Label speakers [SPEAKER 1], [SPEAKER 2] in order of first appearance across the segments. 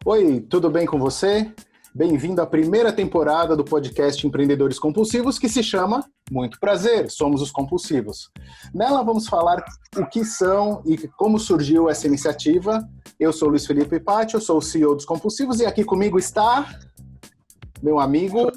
[SPEAKER 1] Oi, tudo bem com você? Bem-vindo à primeira temporada do podcast Empreendedores Compulsivos, que se chama Muito Prazer, Somos os Compulsivos. Nela vamos falar o que são e como surgiu essa iniciativa. Eu sou Luiz Felipe Patti, eu sou o CEO dos Compulsivos e aqui comigo está meu amigo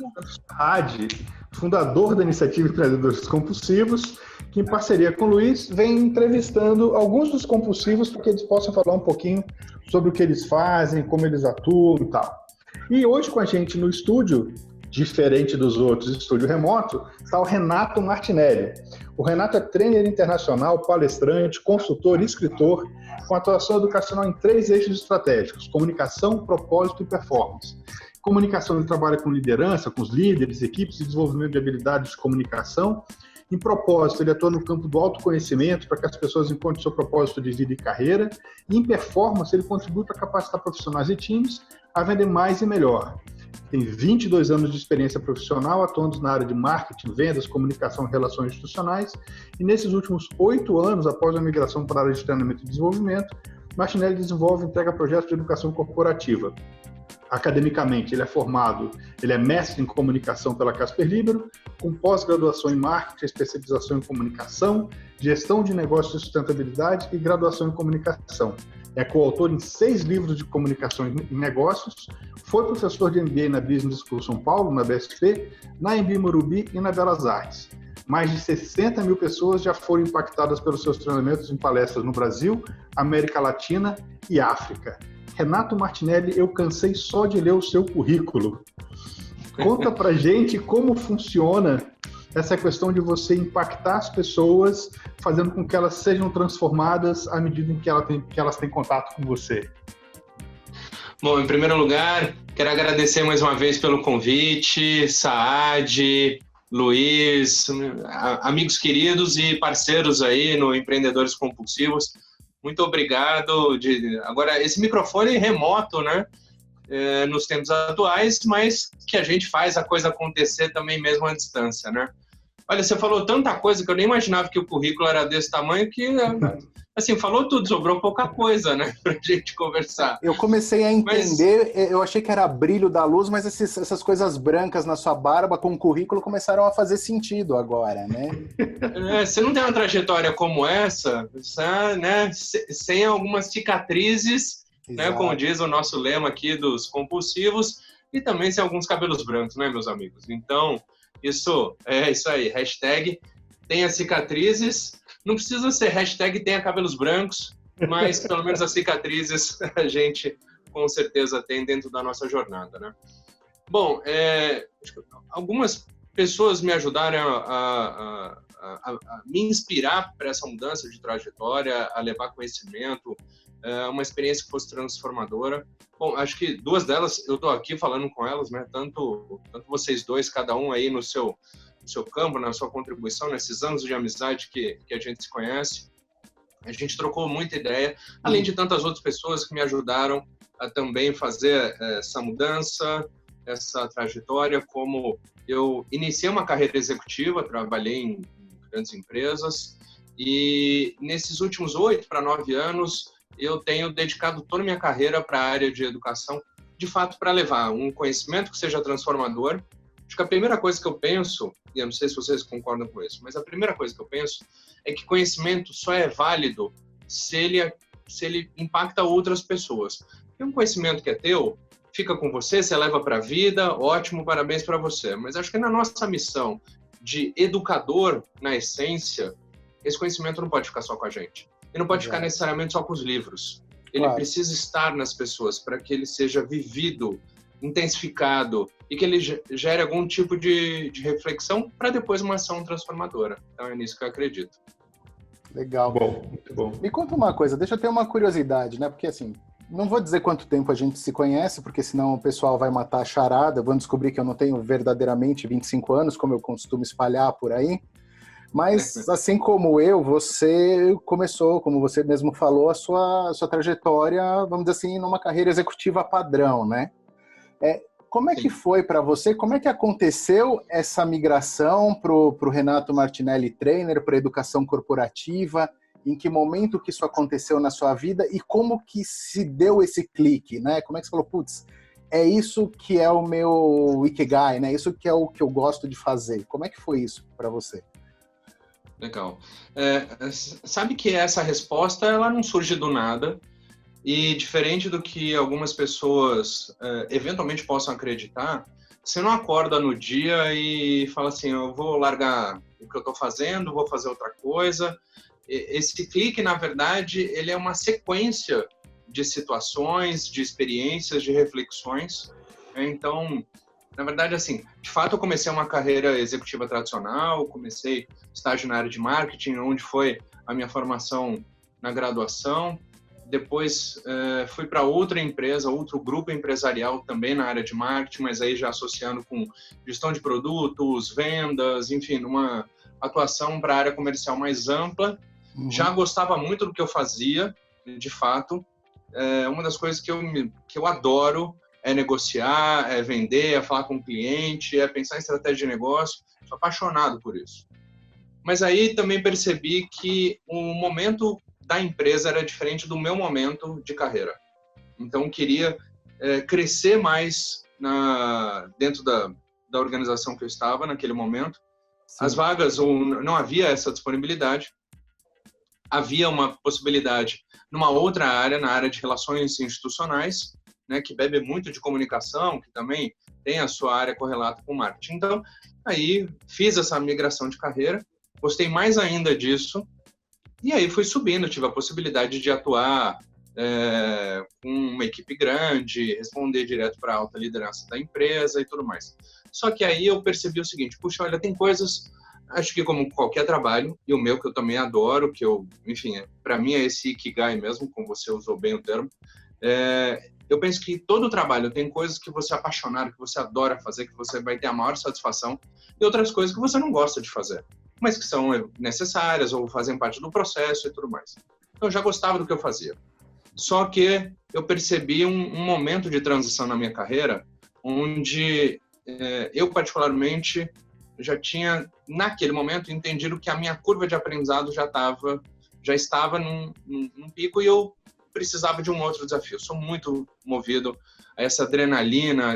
[SPEAKER 2] Hadi, fundador da iniciativa Empreendedores Compulsivos, que em parceria com o Luiz vem entrevistando alguns dos compulsivos para que eles possam falar um pouquinho sobre o que eles fazem, como eles atuam e tal. E hoje com a gente no estúdio, diferente dos outros, estúdio remoto, está o Renato Martinelli. O Renato é trainer internacional, palestrante, consultor e escritor, com atuação educacional em 3 eixos estratégicos: comunicação, propósito e performance. Comunicação, ele trabalha com liderança, com os líderes, equipes de desenvolvimento de habilidades de comunicação. Em propósito, ele atua no campo do autoconhecimento para que as pessoas encontrem seu propósito de vida e carreira. E em performance, ele contribui para capacitar profissionais e times a vender mais e melhor. Tem 22 anos de experiência profissional, atuando na área de marketing, vendas, comunicação e relações institucionais. E nesses últimos 8 anos, após a migração para a área de treinamento e desenvolvimento, Martinelli desenvolve e entrega projetos de educação corporativa. Academicamente, ele é mestre em comunicação pela Casper Libero, com pós-graduação em marketing, especialização em comunicação, gestão de negócios e sustentabilidade e graduação em comunicação. É coautor em 6 livros de comunicação em negócios, foi professor de MBA na Business School São Paulo, na BSP, na Embi Morumbi e na Belas Artes. Mais de 60 mil pessoas já foram impactadas pelos seus treinamentos em palestras no Brasil, América Latina e África. Renato Martinelli, eu cansei só de ler o seu currículo. Conta pra gente como funciona essa questão de você impactar as pessoas, fazendo com que elas sejam transformadas à medida em que elas têm contato com você.
[SPEAKER 3] Bom, em primeiro lugar, quero agradecer mais uma vez pelo convite, Saad, Luiz, amigos queridos e parceiros aí no Empreendedores Compulsivos. Muito obrigado. Agora, esse microfone remoto, né? Nos tempos atuais, mas que a gente faz a coisa acontecer também mesmo à distância, né? Olha, você falou tanta coisa que eu nem imaginava que o currículo era desse tamanho que, assim, falou tudo, sobrou pouca coisa, né? Pra gente conversar.
[SPEAKER 1] Eu comecei a entender, eu achei que era brilho da luz, mas essas coisas brancas na sua barba com o currículo começaram a fazer sentido agora, né?
[SPEAKER 3] Você não tem uma trajetória como essa, né? Sem algumas cicatrizes, né? Como diz o nosso lema aqui dos compulsivos, e também sem alguns cabelos brancos, né, meus amigos? Então, isso aí, hashtag tenha cicatrizes. Não precisa ser hashtag tenha cabelos brancos, mas pelo menos as cicatrizes a gente com certeza tem dentro da nossa jornada, né? Bom, algumas pessoas me ajudaram a me inspirar para essa mudança de trajetória, a levar conhecimento, uma experiência que fosse transformadora. Bom, acho que 2 delas, eu estou aqui falando com elas, né? Tanto vocês dois, cada um aí no seu campo, na sua contribuição, nesses anos de amizade que a gente se conhece. A gente trocou muita ideia, além de tantas outras pessoas que me ajudaram a também fazer essa mudança, essa trajetória. Como eu iniciei uma carreira executiva, trabalhei em grandes empresas, e nesses últimos 8 para 9 anos, eu tenho dedicado toda a minha carreira para a área de educação, de fato, para levar um conhecimento que seja transformador. Acho que a primeira coisa que eu penso, e eu não sei se vocês concordam com isso, mas a primeira coisa que eu penso é que conhecimento só é válido se ele impacta outras pessoas. E um conhecimento que é teu, fica com você, você leva para a vida, ótimo, parabéns para você. Mas acho que na nossa missão de educador, na essência, esse conhecimento não pode ficar só com a gente. E não pode ficar necessariamente só com os livros. Ele precisa estar nas pessoas para que ele seja vivido, intensificado e que ele gere algum tipo de reflexão para depois uma ação transformadora. Então é nisso que eu acredito.
[SPEAKER 1] Legal.
[SPEAKER 2] Muito bom.
[SPEAKER 1] Me conta uma coisa, deixa eu ter uma curiosidade, né? Porque assim, não vou dizer quanto tempo a gente se conhece, porque senão o pessoal vai matar a charada, vão descobrir que eu não tenho verdadeiramente 25 anos, como eu costumo espalhar por aí. Mas, assim como eu, você começou, como você mesmo falou, a sua trajetória, vamos dizer assim, numa carreira executiva padrão, né? Como é que foi para você? Como é que aconteceu essa migração para o Renato Martinelli Trainer, para a educação corporativa? em que momento que isso aconteceu na sua vida e como que se deu esse clique, né? Como é que você falou, putz, é isso que é o meu Ikigai, né? Isso que é o que eu gosto de fazer. Como é que foi isso para você?
[SPEAKER 3] Legal. Sabe que essa resposta, ela não surge do nada, e diferente do que algumas pessoas eventualmente possam acreditar, você não acorda no dia e fala assim, eu vou largar o que eu estou fazendo, vou fazer outra coisa. Esse clique, na verdade, ele é uma sequência de situações, de experiências, de reflexões. Então, na verdade, assim, de fato eu comecei uma carreira executiva tradicional, comecei estágio na área de marketing, onde foi a minha formação na graduação. Depois fui para outra empresa, outro grupo empresarial também na área de marketing, mas aí já associando com gestão de produtos, vendas, enfim, uma atuação para a área comercial mais ampla. Já gostava muito do que eu fazia, de fato. Uma das coisas que eu adoro é negociar, é vender, é falar com o cliente, é pensar em estratégia de negócio. Sou apaixonado por isso. Mas aí também percebi que o momento da empresa era diferente do meu momento de carreira. Então, eu queria crescer mais dentro da organização que eu estava naquele momento. Sim. As vagas, não havia essa disponibilidade. Havia uma possibilidade numa outra área, na área de relações institucionais, né, que bebe muito de comunicação, que também tem a sua área correlata com marketing. Então, aí fiz essa migração de carreira, gostei mais ainda disso, e aí fui subindo, tive a possibilidade de atuar com uma equipe grande, responder direto para a alta liderança da empresa e tudo mais. Só que aí eu percebi o seguinte, puxa, olha, tem coisas, acho que como qualquer trabalho, e o meu que eu também adoro, que enfim, para mim é esse Ikigai mesmo, como você usou bem o termo, eu penso que todo trabalho tem coisas que você é apaixonado, que você adora fazer, que você vai ter a maior satisfação, e outras coisas que você não gosta de fazer, mas que são necessárias ou fazem parte do processo e tudo mais. Então, eu já gostava do que eu fazia. Só que eu percebi um momento de transição na minha carreira, onde eu, particularmente, já tinha, naquele momento, entendido que a minha curva de aprendizado já estava num pico e eu precisava de um outro desafio. Sou muito movido a essa adrenalina,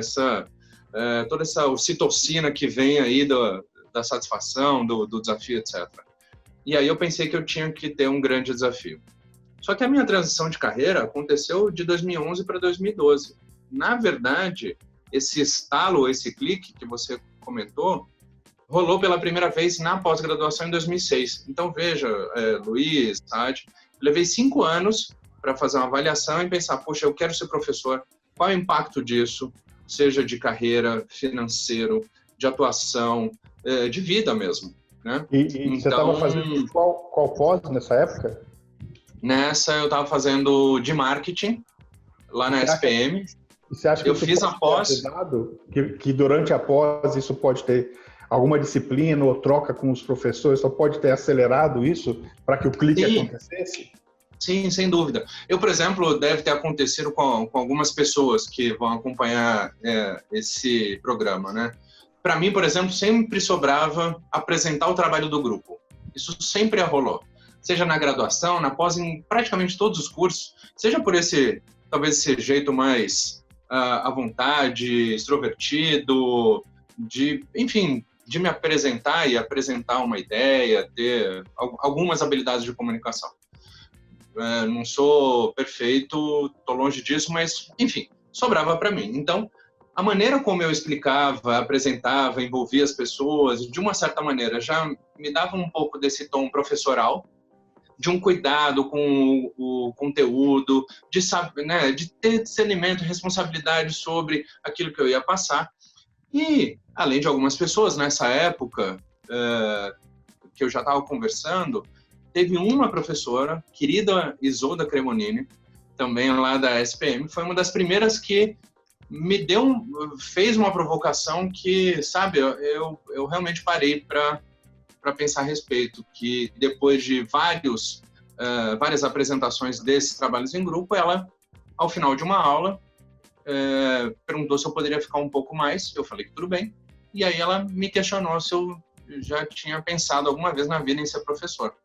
[SPEAKER 3] toda essa ocitocina que vem aí da satisfação, do desafio, etc. E aí eu pensei que eu tinha que ter um grande desafio. Só que a minha transição de carreira aconteceu de 2011 para 2012. Na verdade, esse estalo, esse clique que você comentou, rolou pela primeira vez na pós-graduação em 2006. Então, veja, Luiz, Tade, levei 5 anos para fazer uma avaliação e pensar, poxa, eu quero ser professor, qual é o impacto disso, seja de carreira, financeiro, de atuação, de vida mesmo, né?
[SPEAKER 2] E então, você estava fazendo qual pós nessa época?
[SPEAKER 3] Nessa eu estava fazendo de marketing, lá na SPM.
[SPEAKER 2] E você acha que
[SPEAKER 3] eu fiz a pós...
[SPEAKER 2] Que durante a pós isso pode ter alguma disciplina ou troca com os professores, só pode ter acelerado isso para que o clique acontecesse?
[SPEAKER 3] Sim, sem dúvida. Eu, por exemplo, deve ter acontecido com algumas pessoas que vão acompanhar esse programa, né? Para mim, por exemplo, sempre sobrava apresentar o trabalho do grupo. Isso sempre rolou. Seja na graduação, na pós, em praticamente todos os cursos, seja por talvez esse jeito mais à vontade, extrovertido, enfim, de me apresentar e apresentar uma ideia, ter algumas habilidades de comunicação. Não sou perfeito, estou longe disso, mas, enfim, sobrava para mim. Então, a maneira como eu explicava, apresentava, envolvia as pessoas, de uma certa maneira, já me dava um pouco desse tom professoral, de um cuidado com o conteúdo, de saber, né, de ter discernimento, responsabilidade sobre aquilo que eu ia passar. E, além de algumas pessoas, nessa época que eu já estava conversando, teve uma professora, querida Isolda Cremonini, também lá da SPM, foi uma das primeiras que fez uma provocação que, sabe, eu realmente parei para pensar a respeito, que depois de várias apresentações desses trabalhos em grupo, ela, ao final de uma aula, perguntou se eu poderia ficar um pouco mais, eu falei que tudo bem, e aí ela me questionou se eu já tinha pensado alguma vez na vida em ser professor.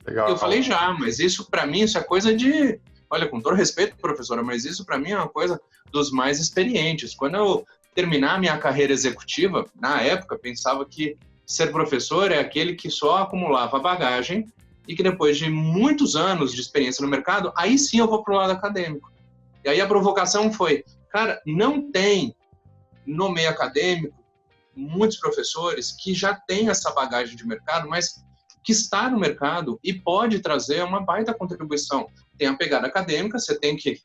[SPEAKER 2] Legal.
[SPEAKER 3] Eu falei já, mas isso para mim, isso é coisa de... Olha, com todo respeito, professora, mas isso para mim é uma coisa dos mais experientes. Quando eu terminar a minha carreira executiva, na época, pensava que ser professor é aquele que só acumulava bagagem e que depois de muitos anos de experiência no mercado, aí sim eu vou pro lado acadêmico. E aí a provocação foi, cara, não tem no meio acadêmico muitos professores que já têm essa bagagem de mercado, mas que está no mercado e pode trazer uma baita contribuição. Tem a pegada acadêmica, você tem que,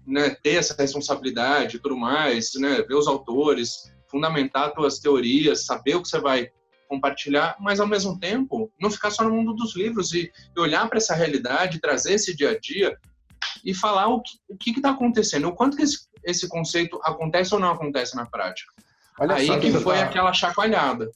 [SPEAKER 3] né, ter essa responsabilidade e tudo mais, né, ver os autores, fundamentar suas teorias, saber o que você vai compartilhar, mas ao mesmo tempo não ficar só no mundo dos livros e olhar para essa realidade, trazer esse dia a dia e falar o que está acontecendo, o quanto que esse conceito acontece ou não acontece na prática.
[SPEAKER 1] Olha
[SPEAKER 3] aí
[SPEAKER 1] só
[SPEAKER 3] que foi aquela chacoalhada.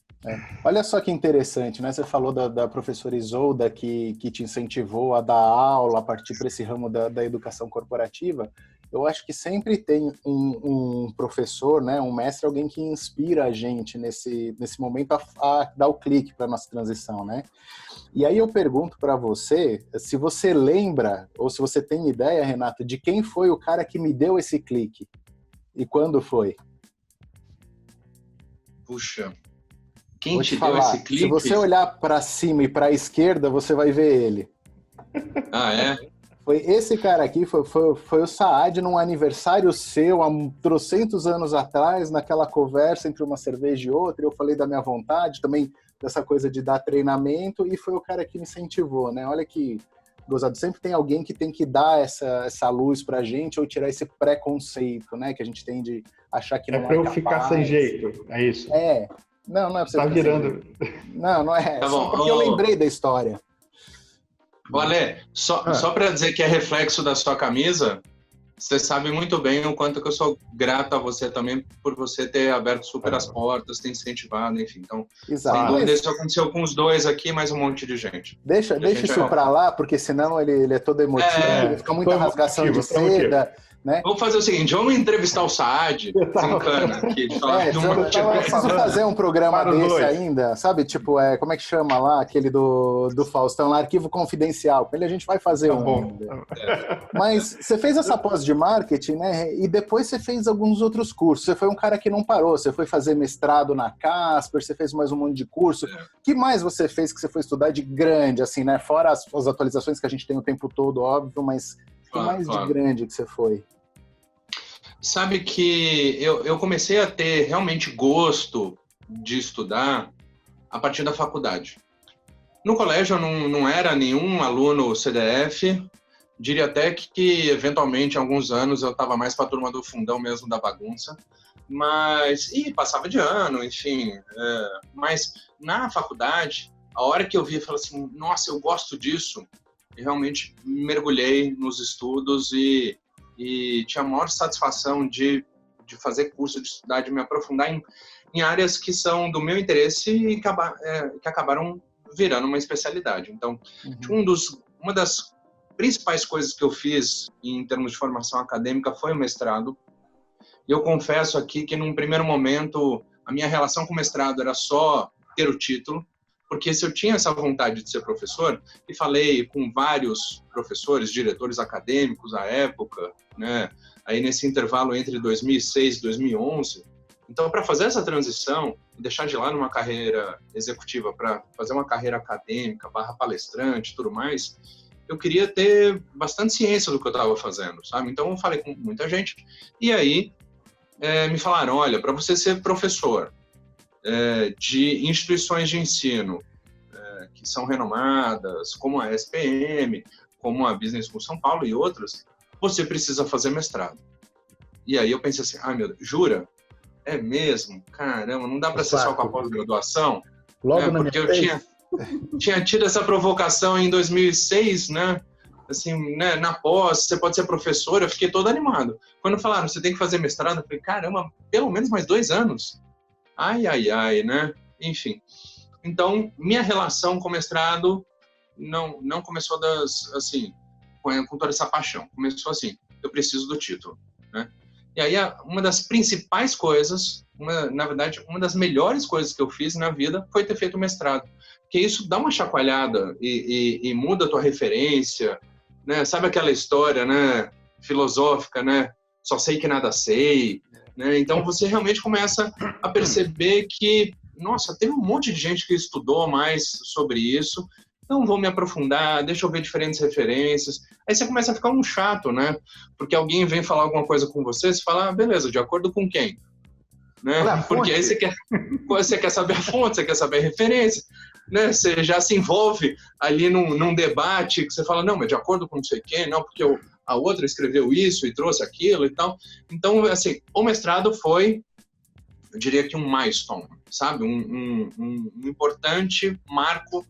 [SPEAKER 1] Olha só que interessante, né? Você falou da professora Isolda que te incentivou a dar aula, a partir para esse ramo da educação corporativa. Eu acho que sempre tem um professor, né, um mestre, alguém que inspira a gente nesse momento a dar o clique para a nossa transição, né? E aí eu pergunto para você, se você lembra, ou se você tem ideia, Renato, de quem foi o cara que me deu esse clique? E quando foi?
[SPEAKER 3] Puxa, quem te deu esse clique?
[SPEAKER 1] Se você olhar para cima e para a esquerda, você vai ver ele.
[SPEAKER 3] Ah, é?
[SPEAKER 1] Foi esse cara aqui, foi o Saad num aniversário seu, há trocentos anos atrás, naquela conversa entre uma cerveja e outra, eu falei da minha vontade, também dessa coisa de dar treinamento, e foi o cara que me incentivou, né? Olha que gozado, sempre tem alguém que tem que dar essa luz pra gente, ou tirar esse preconceito, né? Que a gente tem de achar que não é
[SPEAKER 2] pra eu
[SPEAKER 1] capaz.
[SPEAKER 2] ficar sem jeito, é isso?
[SPEAKER 1] Não é pra você
[SPEAKER 2] tá
[SPEAKER 1] ficar
[SPEAKER 2] virando.
[SPEAKER 1] Não é,
[SPEAKER 3] tá
[SPEAKER 1] só
[SPEAKER 3] bom.
[SPEAKER 1] porque eu lembrei da história.
[SPEAKER 3] Olha, só para dizer que é reflexo da sua camisa, você sabe muito bem o quanto que eu sou grato a você também por você ter aberto super as portas, ter incentivado, enfim. Então,
[SPEAKER 1] exato.
[SPEAKER 3] sem dúvida, isso aconteceu com os dois aqui, mais um monte de gente.
[SPEAKER 1] Deixa isso pra lá, porque senão ele é todo emotivo, ele fica muita rasgação de seda. Né?
[SPEAKER 3] Vamos fazer o seguinte, vamos entrevistar o Saad, desencana aqui.
[SPEAKER 1] Preciso fazer um programa desse ainda, sabe? Tipo, como é que chama lá, aquele do Faustão, lá, Arquivo Confidencial. Com ele a gente vai fazer Mas você fez essa pós de marketing, né? E depois você fez alguns outros cursos. Você foi um cara que não parou, você foi fazer mestrado na Casper, você fez mais um monte de curso. O que mais você fez que você foi estudar de grande, assim, né? Fora as atualizações que a gente tem o tempo todo, óbvio, mas... O que mais de grande que você foi?
[SPEAKER 3] Sabe que eu comecei a ter realmente gosto de estudar a partir da faculdade. No colégio eu não era nenhum aluno CDF, diria até que eventualmente, há alguns anos, eu estava mais para a turma do fundão mesmo, da bagunça, mas, passava de ano, enfim, mas na faculdade, a hora que eu vi, eu falei assim, nossa, eu gosto disso, e realmente mergulhei nos estudos e tinha a maior satisfação de fazer curso, de estudar, de me aprofundar em áreas que são do meu interesse e que acabaram virando uma especialidade. Então, uma das principais coisas que eu fiz em termos de formação acadêmica foi o mestrado. E eu confesso aqui que, num primeiro momento, a minha relação com o mestrado era só ter o título, porque se eu tinha essa vontade de ser professor, e falei com vários professores, diretores acadêmicos à época, né, aí nesse intervalo entre 2006 e 2011, então para fazer essa transição, deixar de lá numa carreira executiva para fazer uma carreira acadêmica, /palestrante e tudo mais, eu queria ter bastante ciência do que eu estava fazendo, sabe? Então eu falei com muita gente, e aí me falaram, olha, para você ser professor, de instituições de ensino que são renomadas, como a SPM, como a Business School São Paulo e outras, você precisa fazer mestrado. E aí eu pensei assim, meu Deus, jura? É mesmo? Caramba, não dá para ser só com a pós-graduação?
[SPEAKER 2] Logo na
[SPEAKER 3] porque
[SPEAKER 2] minha
[SPEAKER 3] eu tinha tido essa provocação em 2006, né? Assim, né, na pós, você pode ser professor, eu fiquei todo animado. Quando falaram, você tem que fazer mestrado, eu falei, caramba, pelo menos mais 2 anos. Ai, né? Enfim. Então, minha relação com o mestrado não começou com toda essa paixão. Começou assim, eu preciso do título, né? E aí, uma das principais coisas, na verdade, uma das melhores coisas que eu fiz na vida foi ter feito o mestrado. porque isso dá uma chacoalhada e muda a tua referência, né? Sabe aquela história, né, filosófica, né? Só sei que nada sei, né? Então você realmente começa a perceber que, nossa, teve um monte de gente que estudou mais sobre isso, então vou me aprofundar, deixa eu ver diferentes referências. Aí você começa a ficar um chato, né? Porque alguém vem falar alguma coisa com você, você fala, beleza, de acordo com quem? Né? Porque aí você quer saber a fonte, você quer saber a referência, né? Você já se envolve ali num debate que você fala, não, mas de acordo com não sei quem, não, porque a outra escreveu isso e trouxe aquilo e tal. Então, assim, o mestrado foi, eu diria que um milestone, sabe? Um importante marco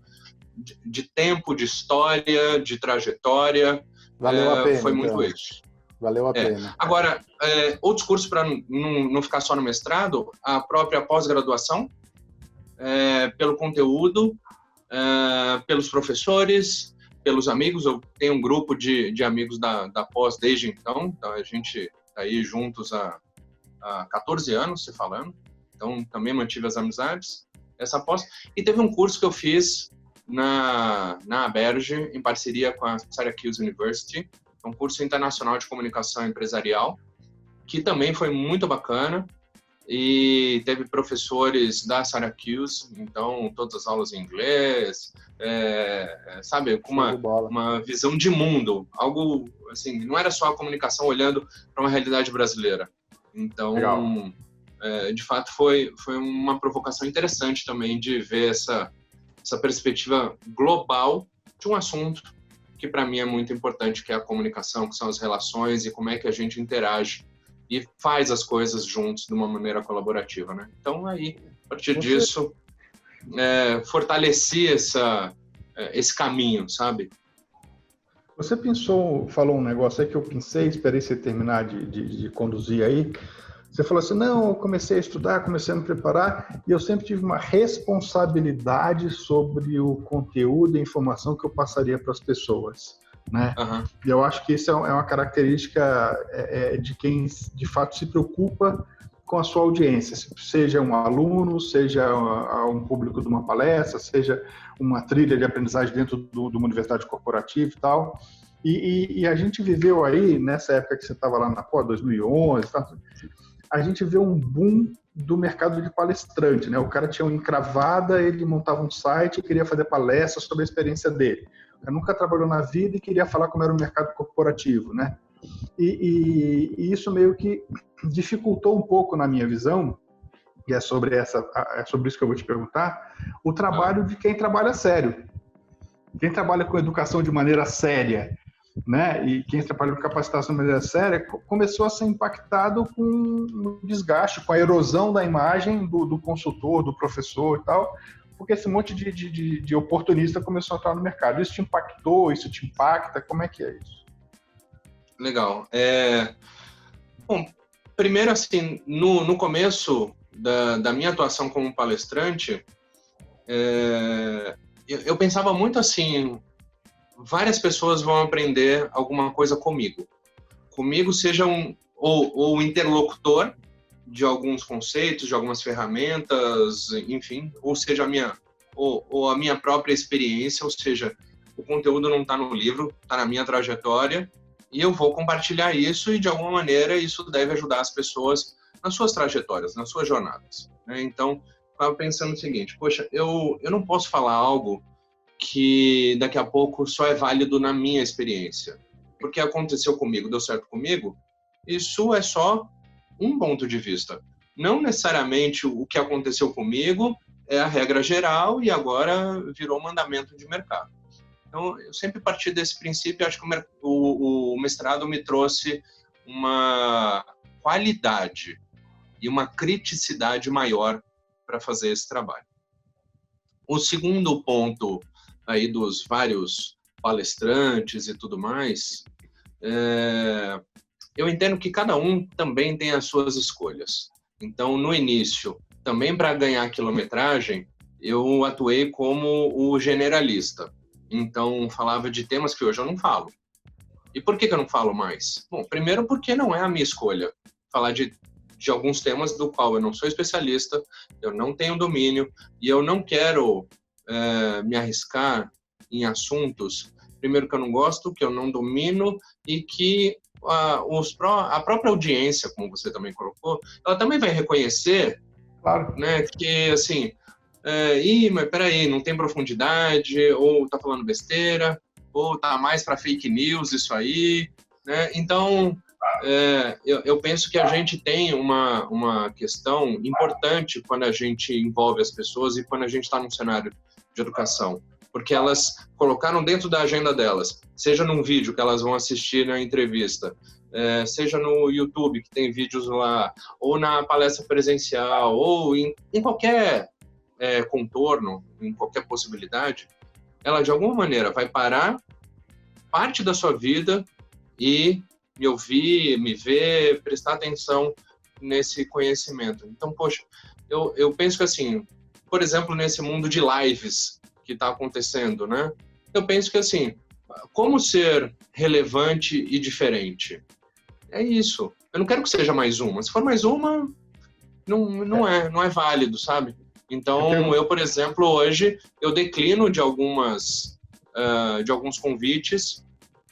[SPEAKER 3] de tempo, de história, de trajetória.
[SPEAKER 1] Valeu a pena.
[SPEAKER 3] Foi muito isso.
[SPEAKER 1] Valeu a pena.
[SPEAKER 3] Agora, outros cursos para não ficar só no mestrado, a própria pós-graduação, pelo conteúdo, pelos professores, pelos amigos. Eu tenho um grupo de amigos da pós desde então a gente está aí juntos há 14 anos, se falando, então também mantive as amizades, essa pós. E teve um curso que eu fiz na Aberge, em parceria com a Syracuse University, um curso internacional de comunicação empresarial, que também foi muito bacana, e teve professores da Syracuse, então todas as aulas em inglês, sabe, com uma visão de mundo, algo assim, não era só a comunicação olhando para uma realidade brasileira. Então, de fato, foi uma provocação interessante também de ver essa perspectiva global de um assunto que para mim é muito importante, que é a comunicação, que são as relações e como é que a gente interage e faz as coisas juntos de uma maneira colaborativa, né? Então, aí, a partir disso, fortaleci esse caminho, sabe?
[SPEAKER 2] Você falou um negócio aí que eu pensei, esperei você terminar de conduzir aí. Você falou assim, não, eu comecei a estudar, comecei a me preparar, e eu sempre tive uma responsabilidade sobre o conteúdo e a informação que eu passaria para as pessoas, né?
[SPEAKER 3] Uhum.
[SPEAKER 2] E eu acho que isso é uma característica de quem, de fato, se preocupa com a sua audiência, seja um aluno, seja um público de uma palestra, seja uma trilha de aprendizagem dentro de uma universidade corporativa e tal. E a gente viveu aí, nessa época que você estava lá na pós, 2011, a gente vê um boom do mercado de palestrante, né? O cara tinha uma encravada, ele montava um site e queria fazer palestras sobre a experiência dele. O cara nunca trabalhou na vida e queria falar como era o mercado corporativo, né? E isso meio que dificultou um pouco, na minha visão, e é sobre isso que eu vou te perguntar, o trabalho de quem trabalha sério. Quem trabalha com educação de maneira séria, né? E quem trabalha com capacitação de maneira séria começou a ser impactado com o desgaste, com a erosão da imagem do consultor, do professor e tal, porque esse monte de oportunista começou a entrar no mercado. Isso te impactou? Isso te impacta? Como é que é isso?
[SPEAKER 3] Legal. Bom, primeiro, assim, no começo da minha atuação como palestrante, eu pensava muito assim, várias pessoas vão aprender alguma coisa comigo. Comigo seja ou interlocutor de alguns conceitos, de algumas ferramentas, enfim, ou seja, a minha própria experiência, ou seja, o conteúdo não está no livro, está na minha trajetória, e eu vou compartilhar isso, e de alguma maneira isso deve ajudar as pessoas nas suas trajetórias, nas suas jornadas, né? Então, eu estava pensando o seguinte, poxa, eu não posso falar algo que daqui a pouco só é válido na minha experiência. Porque aconteceu comigo, deu certo comigo, isso é só um ponto de vista. Não necessariamente o que aconteceu comigo é a regra geral e agora virou mandamento de mercado. Então, eu sempre parti desse princípio e acho que o mestrado me trouxe uma qualidade e uma criticidade maior para fazer esse trabalho. O segundo ponto aí dos vários palestrantes e tudo mais, eu entendo que cada um também tem as suas escolhas. Então, no início, também para ganhar quilometragem, eu atuei como o generalista. Então, falava de temas que hoje eu não falo. E por que eu não falo mais? Bom, primeiro porque não é a minha escolha falar de alguns temas do qual eu não sou especialista, eu não tenho domínio e eu não quero me arriscar em assuntos, primeiro, que eu não gosto, que eu não domino e que a própria audiência, como você também colocou, ela também vai reconhecer,
[SPEAKER 2] Claro.
[SPEAKER 3] né, que, assim, mas peraí, não tem profundidade, ou tá falando besteira, ou tá mais para fake news isso aí, né? Então, eu penso que a gente tem uma questão importante quando a gente envolve as pessoas e quando a gente está num cenário de educação, porque elas colocaram dentro da agenda delas, seja num vídeo que elas vão assistir na entrevista, seja no YouTube, que tem vídeos lá, ou na palestra presencial, ou em qualquer contorno, em qualquer possibilidade, ela de alguma maneira vai parar parte da sua vida e me ouvir, me ver, prestar atenção nesse conhecimento. Então, poxa, eu penso que assim, por exemplo, nesse mundo de lives que está acontecendo, né? Eu penso que assim, como ser relevante e diferente? É isso. Eu não quero que seja mais uma. Se for mais uma, não é válido, sabe? Então, eu, por exemplo, hoje, eu declino de alguns convites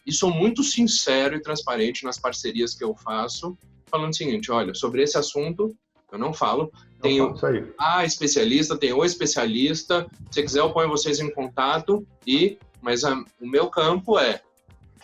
[SPEAKER 3] e sou muito sincero e transparente nas parcerias que eu faço, falando o seguinte, olha, sobre esse assunto, eu não falo. Tenho a especialista, tenho o especialista, se quiser eu ponho vocês em contato, mas o meu campo é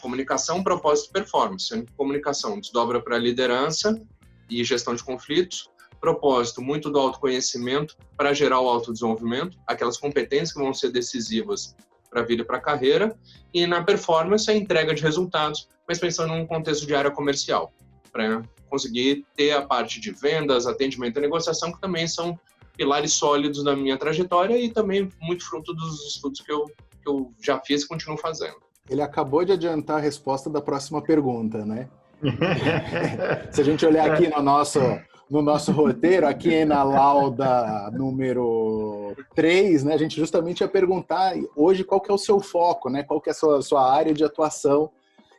[SPEAKER 3] comunicação, propósito e performance. Comunicação desdobra para liderança e gestão de conflitos, propósito muito do autoconhecimento para gerar o autodesenvolvimento, aquelas competências que vão ser decisivas para a vida e para a carreira, e na performance a entrega de resultados, mas pensando num contexto de área comercial, para conseguir ter a parte de vendas, atendimento e negociação, que também são pilares sólidos da minha trajetória e também muito fruto dos estudos que eu já fiz e continuo fazendo.
[SPEAKER 1] Ele acabou de adiantar a resposta da próxima pergunta, né? Se a gente olhar aqui no nosso roteiro, aqui na lauda número 3, né, a gente justamente ia perguntar hoje qual que é o seu foco, né? Qual que é a sua área de atuação,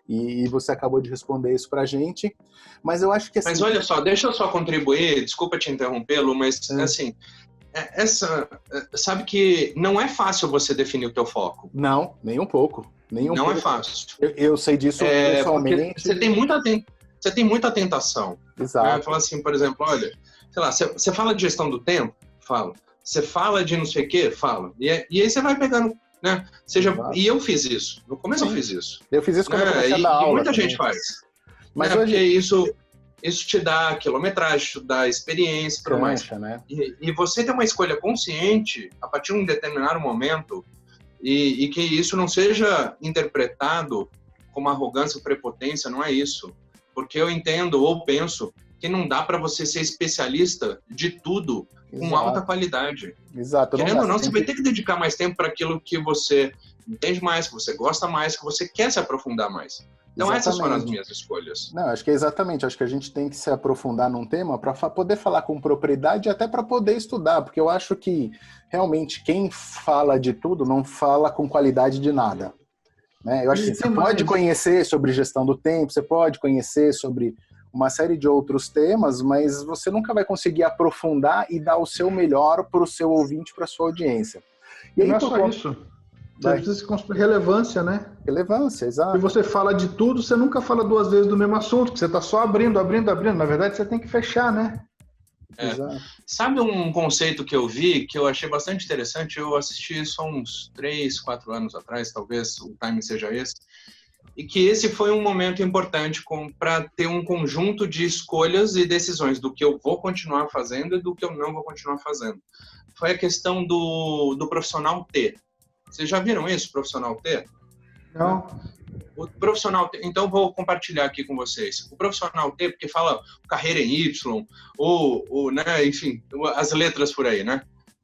[SPEAKER 1] e você acabou de responder isso pra gente. Mas eu acho que assim...
[SPEAKER 3] Mas olha só, deixa eu só contribuir, desculpa te interrompê-lo, mas assim, sabe que não é fácil você definir o teu foco.
[SPEAKER 1] Não, nem um pouco.
[SPEAKER 3] Não é fácil.
[SPEAKER 1] Eu sei disso pessoalmente.
[SPEAKER 3] Você tem muita tentação.
[SPEAKER 1] Exato.
[SPEAKER 3] Né? Fala assim, por exemplo, olha, sei lá, você fala de gestão do tempo? Fala. Você fala de não sei o quê? Fala. E aí você vai pegando, né? E eu fiz isso. No começo eu fiz isso.
[SPEAKER 1] Eu fiz isso quando eu comecei a dar aula.
[SPEAKER 3] E muita gente faz. Mas hoje... Porque isso te dá quilometragem, te dá experiência e tudo mais.
[SPEAKER 1] Né?
[SPEAKER 3] E você tem uma escolha consciente a partir de um determinado momento e que isso não seja interpretado como arrogância ou prepotência, não é isso. Porque eu entendo ou penso que não dá para você ser especialista de tudo com alta qualidade.
[SPEAKER 1] Exato.
[SPEAKER 3] Querendo ou não, você vai ter que dedicar mais tempo para aquilo que você entende mais, que você gosta mais, que você quer se aprofundar mais. Então essas foram as minhas escolhas.
[SPEAKER 1] Não, acho que é exatamente. Acho que a gente tem que se aprofundar num tema para poder falar com propriedade e até para poder estudar, porque eu acho que realmente quem fala de tudo não fala com qualidade de nada. Né? Eu acho que você pode conhecer sobre gestão do tempo, você pode conhecer sobre uma série de outros temas, mas você nunca vai conseguir aprofundar e dar o seu melhor para o seu ouvinte, para a sua audiência.
[SPEAKER 2] E aí, não é só isso. Você precisa construir relevância, né?
[SPEAKER 1] Relevância, exato.
[SPEAKER 2] Se você fala de tudo, você nunca fala 2 vezes do mesmo assunto, que você está só abrindo. Na verdade, você tem que fechar, né?
[SPEAKER 1] Exato.
[SPEAKER 3] Sabe um conceito que eu vi, que eu achei bastante interessante? Eu assisti isso há uns 3, 4 anos atrás, talvez o timing seja esse. E que esse foi um momento importante para ter um conjunto de escolhas e decisões do que eu vou continuar fazendo e do que eu não vou continuar fazendo. Foi a questão do profissional T. Vocês já viram isso, profissional T?
[SPEAKER 2] Não.
[SPEAKER 3] O profissional T, então vou compartilhar aqui com vocês. O profissional T, porque fala carreira em Y, ou né, enfim, as letras por aí, né?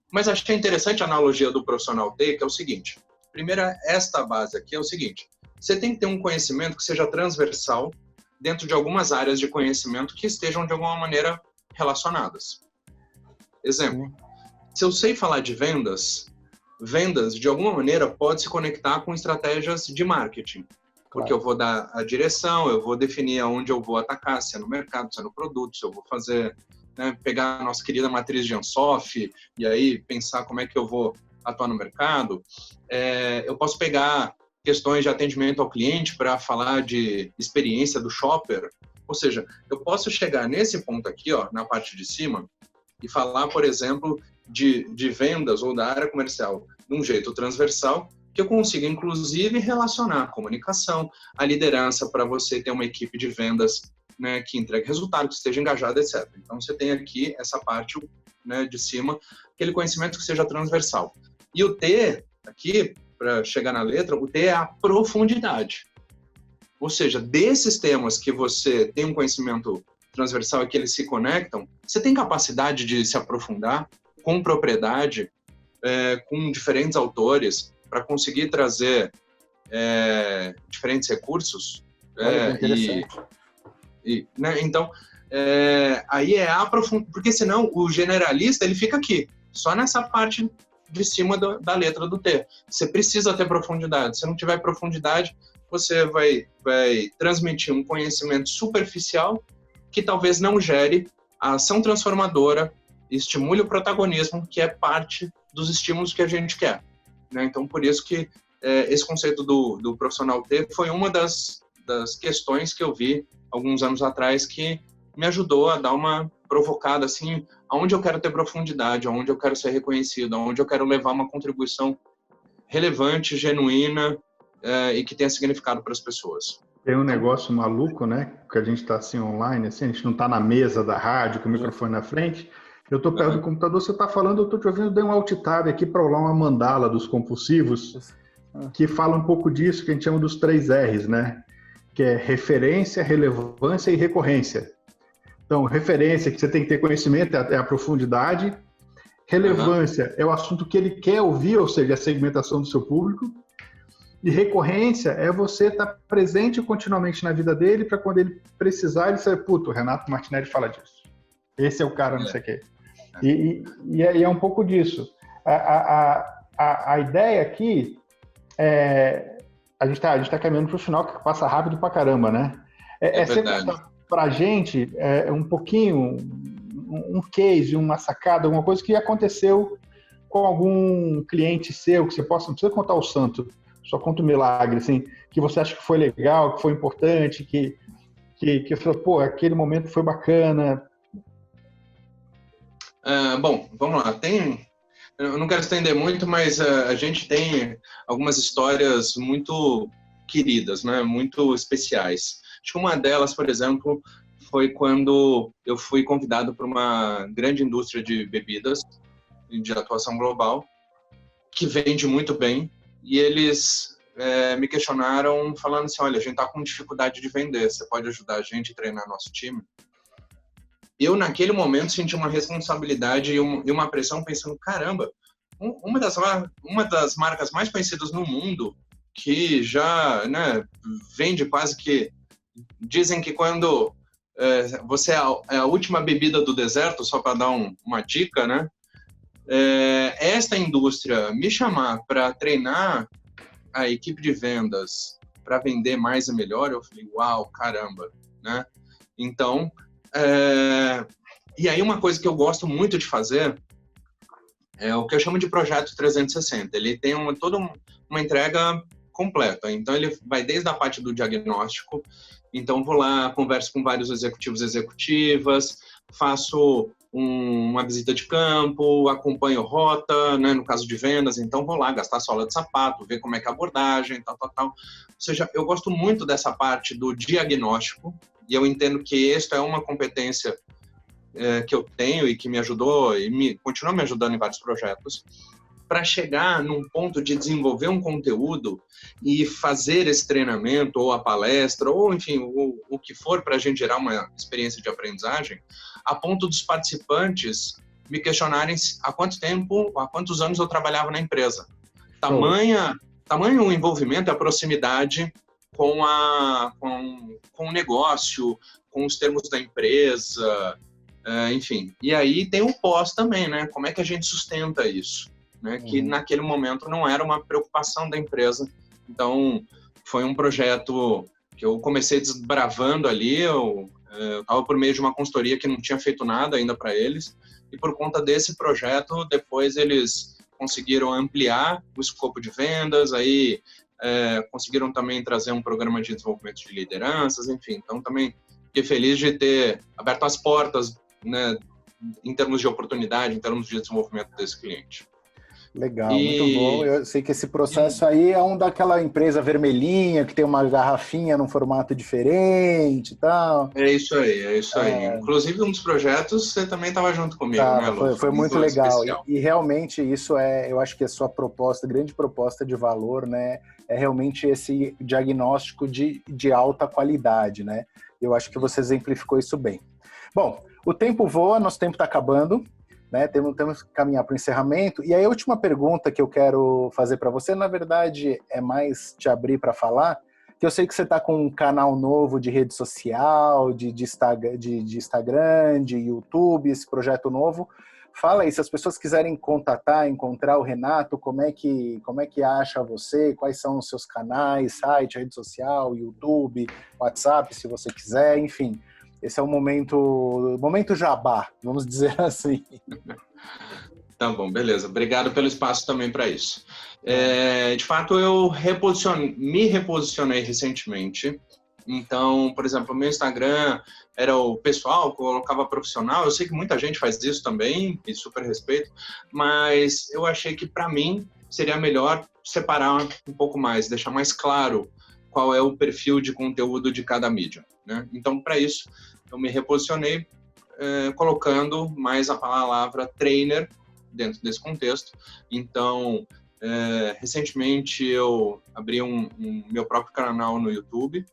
[SPEAKER 3] Mas achei interessante a analogia do profissional T, que é o seguinte. Primeiro, esta base aqui é o seguinte. Você tem que ter um conhecimento que seja transversal dentro de algumas áreas de conhecimento que estejam de alguma maneira relacionadas. Exemplo, se eu sei falar de vendas, de alguma maneira pode se conectar com estratégias de marketing. Porque eu vou dar a direção, eu vou definir aonde eu vou atacar, se é no mercado, se é no produto, se eu vou fazer, né, pegar a nossa querida matriz de Ansoff e aí pensar como é que eu vou atuar no mercado, eu posso pegar questões de atendimento ao cliente para falar de experiência do shopper. Ou seja, eu posso chegar nesse ponto aqui, ó, na parte de cima, e falar, por exemplo, de vendas ou da área comercial de um jeito transversal, que eu consiga, inclusive, relacionar a comunicação, a liderança para você ter uma equipe de vendas, né, que entregue resultado, que esteja engajada, etc. Então, você tem aqui essa parte, né, de cima, aquele conhecimento que seja transversal. E o T, aqui, para chegar na letra, o T é a profundidade. Ou seja, desses temas que você tem um conhecimento transversal e que eles se conectam, você tem capacidade de se aprofundar com propriedade, com diferentes autores, para conseguir trazer diferentes recursos. Né? Então, aí é porque senão o generalista ele fica aqui, só nessa parte de cima da letra do T. Você precisa ter profundidade. Se não tiver profundidade, você vai transmitir um conhecimento superficial que talvez não gere a ação transformadora, estimule o protagonismo, que é parte dos estímulos que a gente quer. Né? Então, por isso que esse conceito do profissional T foi uma das questões que eu vi alguns anos atrás que me ajudou a dar uma provocada, assim, aonde eu quero ter profundidade, aonde eu quero ser reconhecido, aonde eu quero levar uma contribuição relevante, genuína e que tenha significado para as pessoas.
[SPEAKER 2] Tem um negócio maluco, né? Que a gente está assim online, assim, a gente não está na mesa da rádio com o microfone na frente. Eu estou perto do computador, você está falando, eu estou te ouvindo, dei um alt tab aqui para rolar uma mandala dos compulsivos, que fala um pouco disso, que a gente chama dos 3 R's, né? Que é referência, relevância e recorrência. Então, referência, que você tem que ter conhecimento, é a profundidade. Relevância é o assunto que ele quer ouvir, ou seja, a segmentação do seu público. E recorrência é você estar presente continuamente na vida dele para quando ele precisar, ele saber, puto, o Renato Martinelli fala disso. Esse é o cara, não sei o quê. E é um pouco disso. A ideia aqui é... A gente tá caminhando para o final, que passa rápido pra caramba, né? Você contar pra gente um pouquinho, um case, uma sacada, alguma coisa que aconteceu com algum cliente seu, que você possa, não precisa contar o santo, só conta o milagre, assim, que você acha que foi legal, que foi importante, que falou, pô, aquele momento foi bacana.
[SPEAKER 3] Bom, vamos lá. Eu não quero estender muito, mas a gente tem algumas histórias muito queridas, né? Muito especiais. Acho que uma delas, por exemplo, foi quando eu fui convidado por uma grande indústria de bebidas de atuação global, que vende muito bem, e eles me questionaram falando assim, olha, a gente está com dificuldade de vender, você pode ajudar a gente a treinar nosso time? Eu, naquele momento, senti uma responsabilidade e uma pressão pensando, caramba, uma das marcas mais conhecidas no mundo, que já, né, vende quase que... Dizem que quando você é a última bebida do deserto, só para dar uma dica, né? Esta indústria me chamar para treinar a equipe de vendas para vender mais e melhor, eu falei, uau, caramba, né? Então... E aí uma coisa que eu gosto muito de fazer é o que eu chamo de projeto 360. Ele tem toda uma entrega completa. Então ele vai desde a parte do diagnóstico. Então vou lá, converso com vários executivos e executivas, faço uma visita de campo, acompanho rota, né, no caso de vendas. Então vou lá gastar sola de sapato, ver como é que é a abordagem, tal. Ou seja, eu gosto muito dessa parte do diagnóstico. E eu entendo que esta é uma competência que eu tenho e que me ajudou e continua me ajudando em vários projetos, para chegar num ponto de desenvolver um conteúdo e fazer esse treinamento, ou a palestra, ou enfim, o que for para a gente gerar uma experiência de aprendizagem, a ponto dos participantes me questionarem há quantos anos eu trabalhava na empresa. Tamanho o envolvimento e a proximidade com o negócio, com os termos da empresa, enfim. E aí tem o pós também, né? Como é que a gente sustenta isso? Né? Que naquele momento não era uma preocupação da empresa. Então, foi um projeto que eu comecei desbravando ali, eu estava por meio de uma consultoria que não tinha feito nada ainda para eles, e por conta desse projeto, depois eles conseguiram ampliar o escopo de vendas, aí conseguiram também trazer um programa de desenvolvimento de lideranças, enfim. Então, também fiquei feliz de ter aberto as portas, né, em termos de oportunidade, em termos de desenvolvimento desse cliente.
[SPEAKER 1] Legal, muito bom. Eu sei que esse processo aí é um daquela empresa vermelhinha que tem uma garrafinha num formato diferente e tal.
[SPEAKER 3] É isso aí. Inclusive, um dos projetos você também estava junto comigo, né, Lu?
[SPEAKER 1] Foi muito legal. E realmente isso eu acho que a sua proposta, grande proposta de valor, né, é realmente esse diagnóstico de alta qualidade, né? Eu acho que você exemplificou isso bem. Bom, o tempo voa, nosso tempo está acabando. Né, temos que caminhar para o encerramento. E aí a última pergunta que eu quero fazer para você, na verdade, é mais te abrir para falar, que eu sei que você está com um canal novo de rede social, de Instagram, de YouTube, esse projeto novo. Fala aí, se as pessoas quiserem contatar, encontrar o Renato, como é que acha você, quais são os seus canais, site, rede social, YouTube, WhatsApp, se você quiser, enfim. Esse é o momento jabá, vamos dizer assim.
[SPEAKER 3] Tá bom, beleza. Obrigado pelo espaço também para isso. De fato, eu me reposicionei recentemente. Então, por exemplo, o meu Instagram era o pessoal, colocava profissional. Eu sei que muita gente faz isso também, e super respeito, mas eu achei que, para mim, seria melhor separar um pouco mais, deixar mais claro qual é o perfil de conteúdo de cada mídia, né? Então, para isso, eu me reposicionei colocando mais a palavra trainer dentro desse contexto. Então, recentemente eu abri meu próprio canal no YouTube,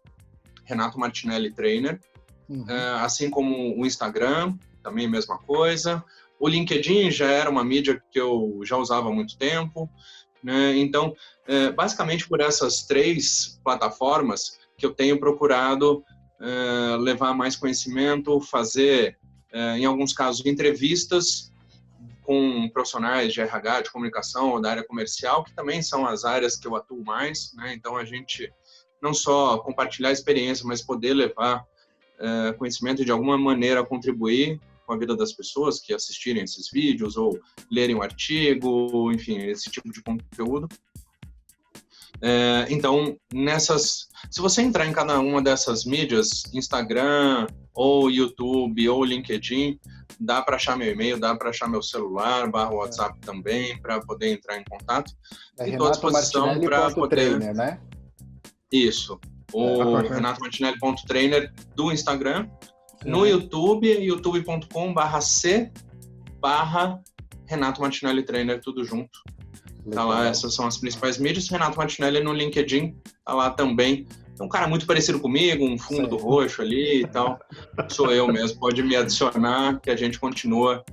[SPEAKER 3] Renato Martinelli Trainer, assim como o Instagram, também a mesma coisa. O LinkedIn já era uma mídia que eu já usava há muito tempo, né? Então, basicamente por essas 3 plataformas que eu tenho procurado levar mais conhecimento, fazer, em alguns casos, entrevistas com profissionais de RH, de comunicação ou da área comercial, que também são as áreas que eu atuo mais, né? Então, a gente não só compartilhar experiência, mas poder levar conhecimento e, de alguma maneira, contribuir com a vida das pessoas que assistirem esses vídeos ou lerem o artigo, enfim, esse tipo de conteúdo. Então, se você entrar em cada uma dessas mídias, Instagram, ou YouTube, ou LinkedIn, dá para achar meu e-mail, dá para achar meu celular, /WhatsApp também, para poder entrar em contato. Estou à disposição para poder...
[SPEAKER 1] Trainer, né?
[SPEAKER 3] Isso. O RenatoMartinelli.trainer do Instagram. No YouTube, youtube.com/c/Renato Martinelli Trainer, tudo junto. Tá lá, essas são as principais mídias. Renato Martinelli no LinkedIn, tá lá também. É um cara muito parecido comigo, um fundo roxo ali e tal. Sou eu mesmo, pode me adicionar que a gente continua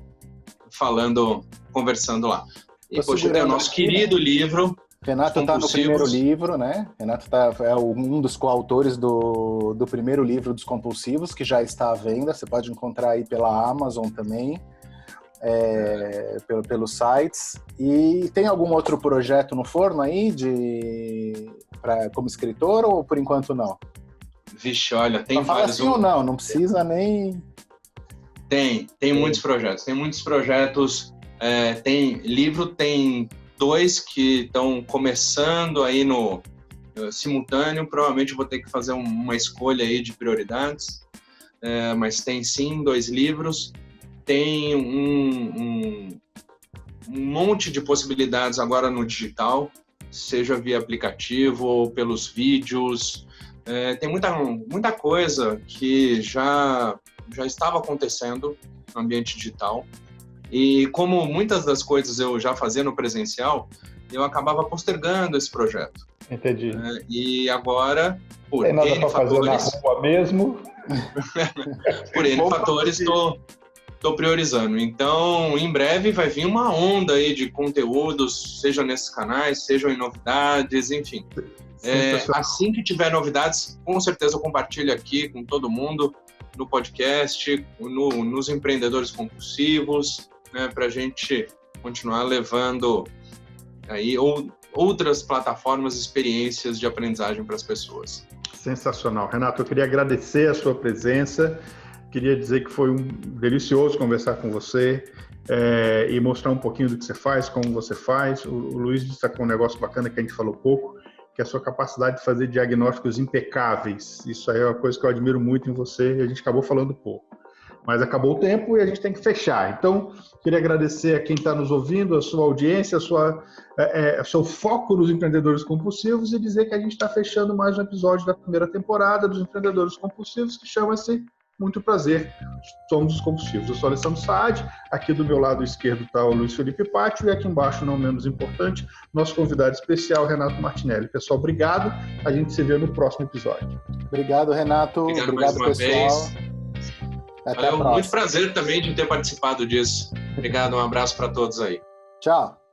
[SPEAKER 3] conversando lá. E, poxa, tem o nosso querido livro.
[SPEAKER 1] Renato está no primeiro livro, né? Renato é um dos coautores do primeiro livro dos Compulsivos, que já está à venda. Você pode encontrar aí pela Amazon também. Pelos sites. E tem algum outro projeto no forno aí como escritor ou por enquanto não?
[SPEAKER 3] Vixe, olha, tem
[SPEAKER 1] vários. Fala assim ou não? Não precisa nem...
[SPEAKER 3] Tem muitos projetos. Tem muitos projetos. Tem 2 que estão começando aí no simultâneo. Provavelmente eu vou ter que fazer uma escolha aí de prioridades. Mas tem sim 2 livros. Tem um monte de possibilidades agora no digital, seja via aplicativo ou pelos vídeos. Tem muita coisa que já estava acontecendo no ambiente digital. E como muitas das coisas eu já fazia no presencial, eu acabava postergando esse projeto.
[SPEAKER 2] Entendi.
[SPEAKER 3] E agora, por
[SPEAKER 2] N fatores... Tem nada para fazer na rua mesmo?
[SPEAKER 3] Por N fatores, estou priorizando. Então, em breve vai vir uma onda aí de conteúdos, seja nesses canais, sejam em novidades, enfim. Assim que tiver novidades, com certeza eu compartilho aqui com todo mundo, no podcast, nos empreendedores compulsivos, né, para a gente continuar levando aí outras plataformas, experiências de aprendizagem para as pessoas.
[SPEAKER 2] Sensacional. Renato, eu queria agradecer a sua presença. Queria dizer que foi delicioso conversar com você. e mostrar um pouquinho do que você faz, como você faz. O Luiz destacou um negócio bacana que a gente falou pouco, que é a sua capacidade de fazer diagnósticos impecáveis. Isso aí é uma coisa que eu admiro muito em você e a gente acabou falando pouco. Mas acabou o tempo e a gente tem que fechar. Então, queria agradecer a quem está nos ouvindo, a sua audiência, o seu foco nos empreendedores compulsivos e dizer que a gente está fechando mais um episódio da primeira temporada dos Empreendedores Compulsivos, que chama-se Muito Prazer, Somos os Compulsivos. Eu sou Alessandro Saad, aqui do meu lado esquerdo está o Luiz Felipe Pátio e aqui embaixo, não menos importante, nosso convidado especial, Renato Martinelli. Pessoal, obrigado. A gente se vê no próximo episódio.
[SPEAKER 1] Obrigado, Renato. Obrigado, pessoal.
[SPEAKER 3] Até a próxima. Muito prazer também de ter participado disso. Obrigado, um abraço para todos aí.
[SPEAKER 1] Tchau.